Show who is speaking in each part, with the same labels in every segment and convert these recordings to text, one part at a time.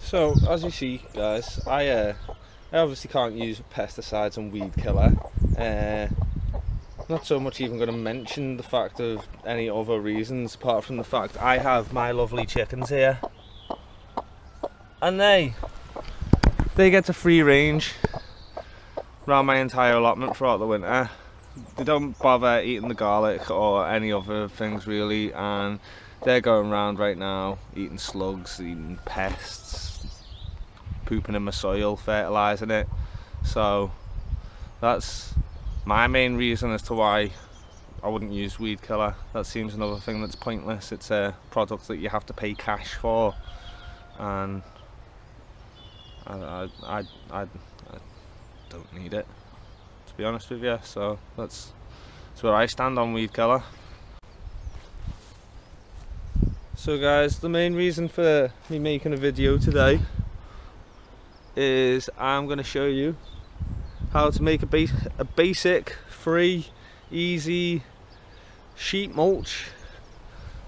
Speaker 1: So as you see, guys, I obviously can't use pesticides and weed killer. Not so much even going to mention the fact of any other reasons apart from the fact I have my lovely chickens here, and they get to free range around my entire allotment throughout the winter. They don't bother eating the garlic or any other things really, and they're going around right now eating slugs, eating pests, pooping in my soil, fertilising it. So that's my main reason as to why I wouldn't use weed killer. That seems another thing that's pointless. It's a product that you have to pay cash for, and I don't need it, to be honest with you. So that's where I stand on weed killer. So guys, the main reason for me making a video today is I'm going to show you how to make a basic, free, easy sheet mulch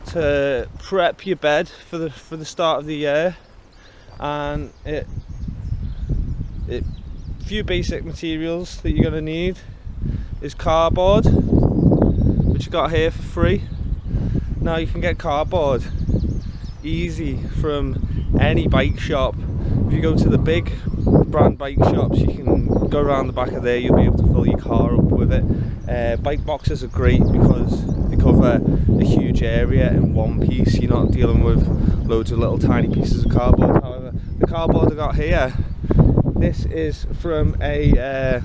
Speaker 1: to prep your bed for the start of the year. And few basic materials that you're going to need is cardboard, which you got here for free. Now you can get cardboard easy from any bike shop. If you go to the big brand bike shops, you can go around the back of there, you'll be able to fill your car up with it. Bike boxes are great because they cover a huge area in one piece. You're not dealing with loads of little tiny pieces of cardboard. However, the cardboard I got here, this is from a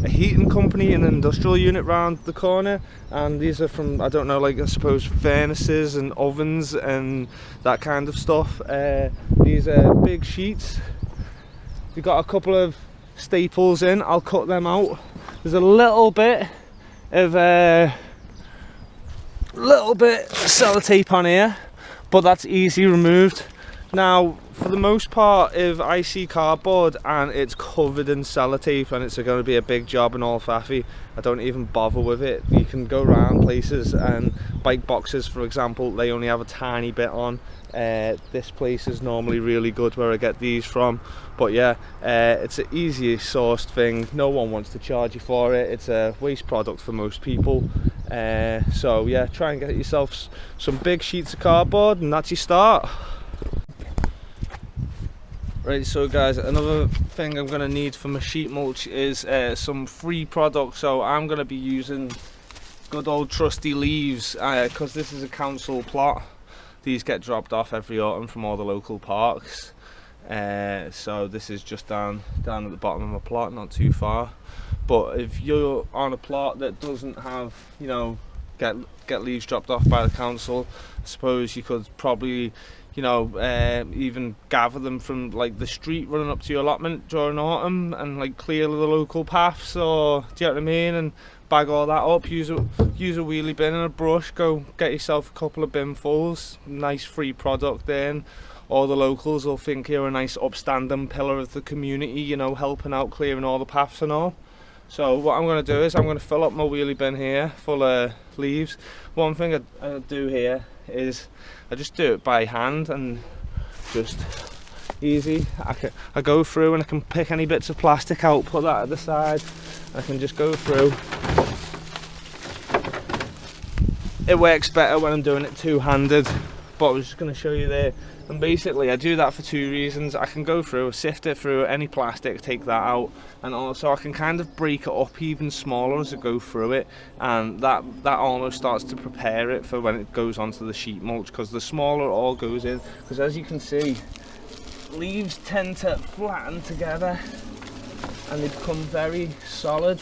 Speaker 1: heating company, an industrial unit round the corner, and these are from, I don't know, like I suppose furnaces and ovens and that kind of stuff. These are big sheets. We've got a couple of staples in, I'll cut them out. There's a little bit of sellotape on here, but that's easy removed. Now, for the most part, if I see cardboard and it's covered in sellotape and it's going to be a big job and all faffy, I don't even bother with it. You can go around places, and bike boxes, for example, they only have a tiny bit on. This place is normally really good where I get these from, but yeah, it's an easy sourced thing. No one wants to charge you for it. It's a waste product for most people. So yeah, try and get yourself some big sheets of cardboard, and that's your start. Right, so guys, another thing I'm going to need for my sheet mulch is some free product. So I'm going to be using good old trusty leaves, because this is a council plot. These get dropped off every autumn from all the local parks. So this is just down at the bottom of my plot, not too far. But if you're on a plot that doesn't have, you know, get leaves dropped off by the council, I suppose you could probably, you know, even gather them from like the street running up to your allotment during autumn and like clear the local paths, or do you know what I mean, and bag all that up. Use a wheelie bin and a brush, go get yourself a couple of binfuls, nice free product. Then all the locals will think you're a nice upstanding pillar of the community, you know, helping out clearing all the paths and all. So what I'm going to do is I'm going to fill up my wheelie bin here full of leaves. One thing I do here is I just do it by hand, and just easy. I go through and I can pick any bits of plastic out, put that at the side. I can just go through. It works better when I'm doing it two-handed, but I was just going to show you there. And basically I do that for two reasons. I can go through, sift it through any plastic, take that out, and also I can kind of break it up even smaller as I go through it, and that almost starts to prepare it for when it goes onto the sheet mulch, because the smaller it all goes in, because as you can see, leaves tend to flatten together and they become very solid,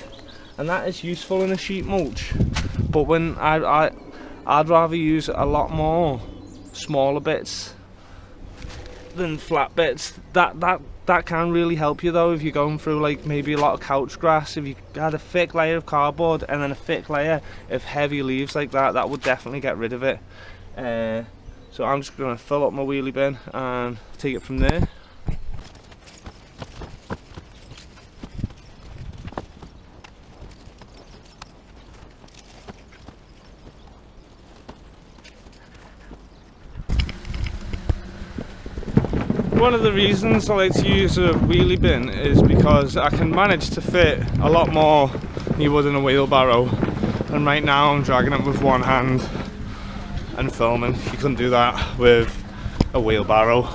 Speaker 1: and that is useful in a sheet mulch. But when I'd rather use a lot more smaller bits than flat bits. That can really help you though if you're going through like maybe a lot of couch grass. If you had a thick layer of cardboard and then a thick layer of heavy leaves like that, that would definitely get rid of it. So I'm just going to fill up my wheelie bin and take it from there. One of the reasons I like to use a wheelie bin is because I can manage to fit a lot more than you would in a wheelbarrow. And right now I'm dragging it with one hand and filming. You couldn't do that with a wheelbarrow.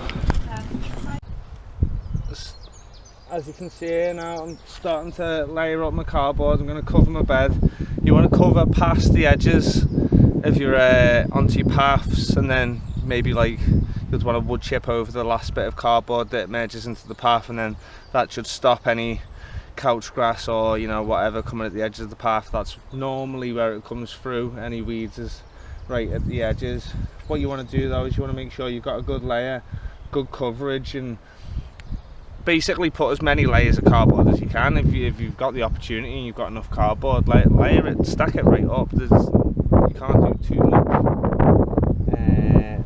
Speaker 1: As you can see here now, I'm starting to layer up my cardboard. I'm going to cover my bed. You want to cover past the edges if you're onto your paths, and then maybe like you'd want to wood chip over the last bit of cardboard that merges into the path, and then that should stop any couch grass or, you know, whatever coming at the edges of the path. That's normally where it comes through. Any weeds is right at the edges. What you want to do though is you want to make sure you've got a good layer, good coverage, and basically put as many layers of cardboard as you can. If you've got the opportunity and you've got enough cardboard, layer it, stack it right up. You can't do too much,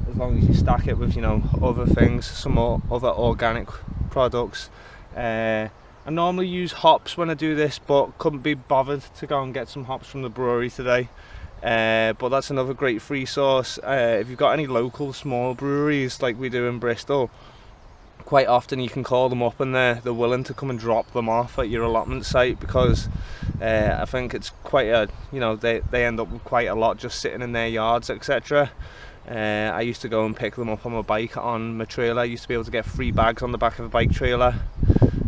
Speaker 1: as long as you stack it with, you know, other things, some more other organic products. I normally use hops when I do this, but couldn't be bothered to go and get some hops from the brewery today. But that's another great free source. If you've got any local small breweries like we do in Bristol, quite often you can call them up and they're willing to come and drop them off at your allotment site, because I think it's quite a, you know, they end up with quite a lot just sitting in their yards, etc. I used to go and pick them up on my bike on my trailer. I used to be able to get 3 bags on the back of a bike trailer,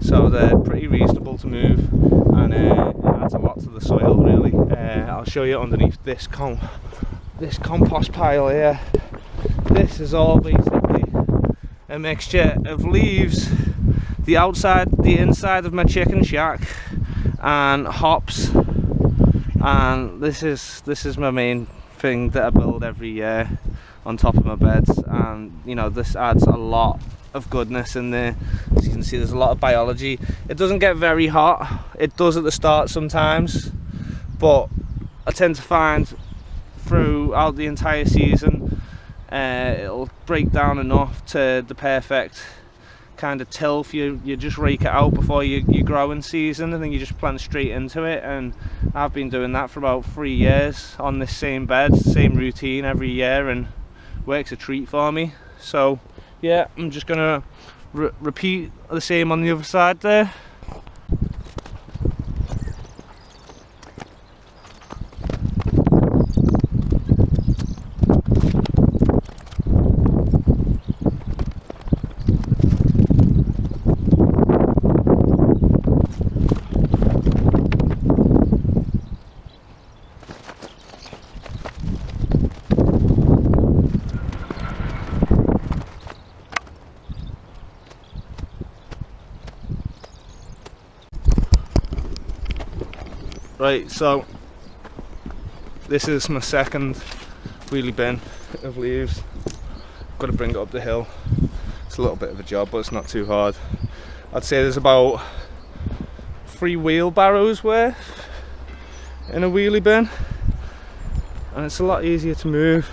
Speaker 1: so they're pretty reasonable to move, and it adds a lot to the soil really. I'll show you underneath this compost pile here. This is all basically a mixture of leaves, the inside of my chicken shack, and hops, and this is my main thing that I build every year on top of my beds. And you know, this adds a lot of goodness in there. As you can see, there's a lot of biology. It doesn't get very hot. It does at the start sometimes, but I tend to find throughout the entire season it'll break down enough to the perfect kind of tilth. You just rake it out before you grow in season, and then you just plant straight into it. And I've been doing that for about 3 years on this same bed, same routine every year, and works a treat for me. So yeah, I'm just gonna repeat the same on the other side there. Right, so this is my second wheelie bin of leaves. Got to bring it up the hill. It's a little bit of a job, but it's not too hard. I'd say there's about 3 wheelbarrows worth in a wheelie bin, and it's a lot easier to move.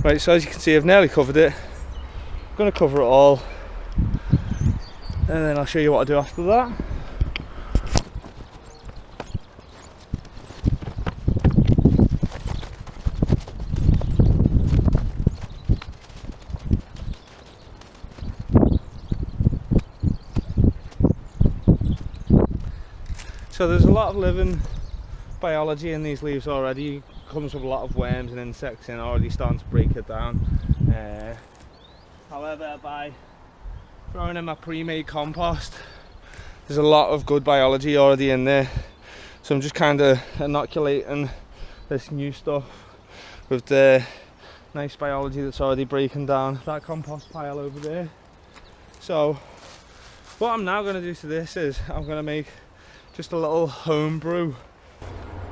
Speaker 1: Right, so as you can see, I've nearly covered it. I'm going to cover it all, and then I'll show you what I do after that. So there's a lot of living biology in these leaves already. It comes with a lot of worms and insects in, already starting to break it down. However, by throwing in my pre-made compost, there's a lot of good biology already in there. So I'm just kind of inoculating this new stuff with the nice biology that's already breaking down that compost pile over there. So what I'm now going to do to this is I'm going to make just a little home brew.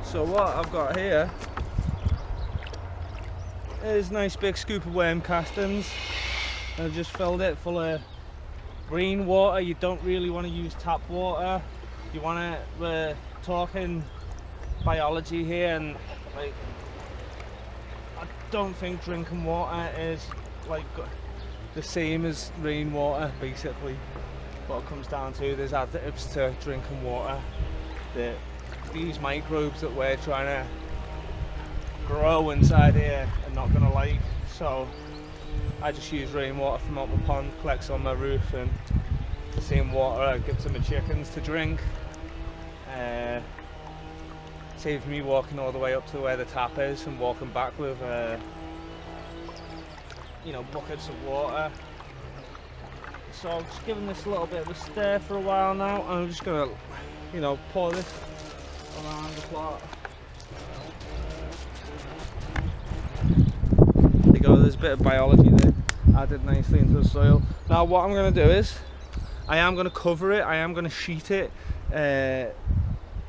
Speaker 1: So what I've got here is a nice big scoop of worm castings. I just filled it full of green water. You don't really want to use tap water. You want to, we're talking biology here, and like, I don't think drinking water is like the same as rainwater. Basically what it comes down to, there's additives to drinking water that these microbes that we're trying to grow inside here are not going to like. So I just use rainwater from out my pond, collects on my roof, and the same water I give to my chickens to drink. Saves me walking all the way up to where the tap is and walking back with you know, buckets of water. So I'm just giving this a little bit of a stir for a while now, and I'm just gonna, you know, pour this around the plot. There you go, there's a bit of biology there, added nicely into the soil. Now what I'm gonna do is, I am gonna cover it, I am gonna sheet it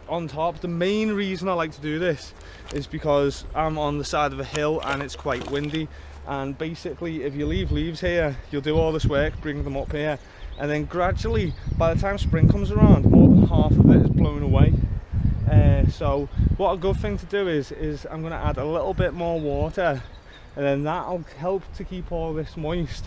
Speaker 1: on top. The main reason I like to do this is because I'm on the side of a hill and it's quite windy, and basically if you leave leaves here, you'll do all this work, bring them up here, and then gradually by the time spring comes around, more than half of it is blown away. So what a good thing to do is I'm going to add a little bit more water, and then that'll help to keep all this moist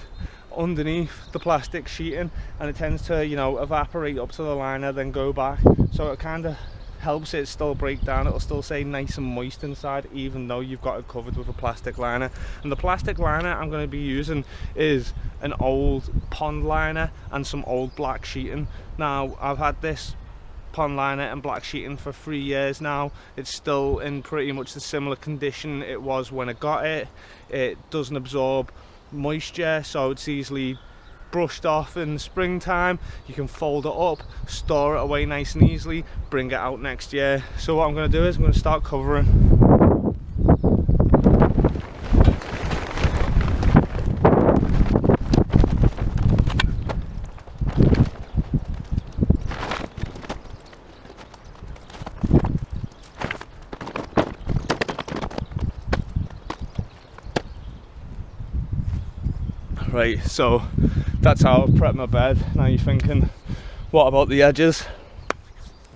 Speaker 1: underneath the plastic sheeting, and it tends to, you know, evaporate up to the liner, then go back, so it kind of helps it still break down. It'll still stay nice and moist inside even though you've got it covered with a plastic liner. And the plastic liner I'm going to be using is an old pond liner and some old black sheeting. Now I've had this pond liner and black sheeting for 3 years now. It's still in pretty much the similar condition it was when I got it. It doesn't absorb moisture, so it's easily brushed off in the springtime. You can fold it up, store it away nice and easily, bring it out next year. So what I'm going to do is I'm going to start covering. Right, so that's how I prep my bed. Now you're thinking, what about the edges?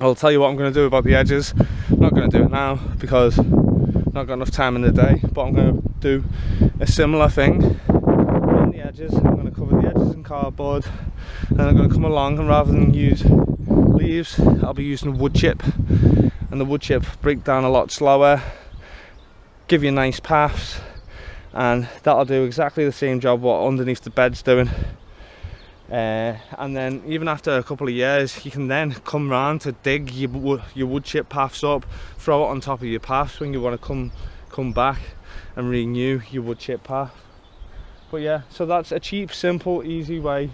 Speaker 1: I'll tell you what I'm going to do about the edges. I'm not going to do it now because I've not got enough time in the day, but I'm going to do a similar thing on the edges. I'm going to cover the edges in cardboard, and I'm going to come along, and rather than use leaves, I'll be using wood chip, and the wood chip break down a lot slower, give you nice paths, and that'll do exactly the same job what underneath the bed's doing. And then even after a couple of years, you can then come round to dig your wood chip paths up, throw it on top of your paths when you want to come back and renew your wood chip path. But yeah, so that's a cheap, simple, easy way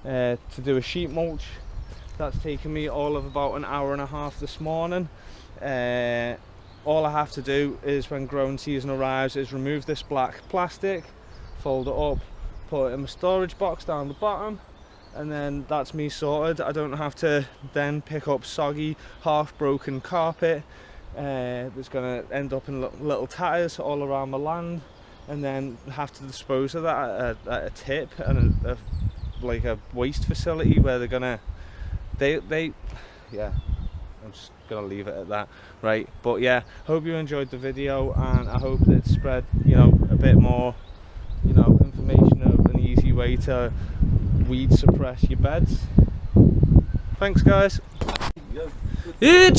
Speaker 1: to do a sheet mulch. That's taken me all of about an hour and a half this morning. All I have to do is, when growing season arrives, is remove this black plastic, fold it up, put it in my storage box down the bottom, and then that's me sorted. I don't have to then pick up soggy, half broken carpet that's going to end up in little tatters all around my land, and then have to dispose of that at a tip and like a waste facility where they're gonna yeah, I'm just gonna leave it at that, right? But yeah, hope you enjoyed the video, and I hope it spread, you know, a bit more, you know, information of an easy way to weed suppress your beds. Thanks guys.
Speaker 2: Hey,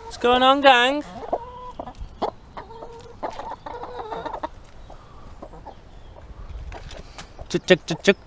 Speaker 2: what's going on, gang? Chick chick chick chick.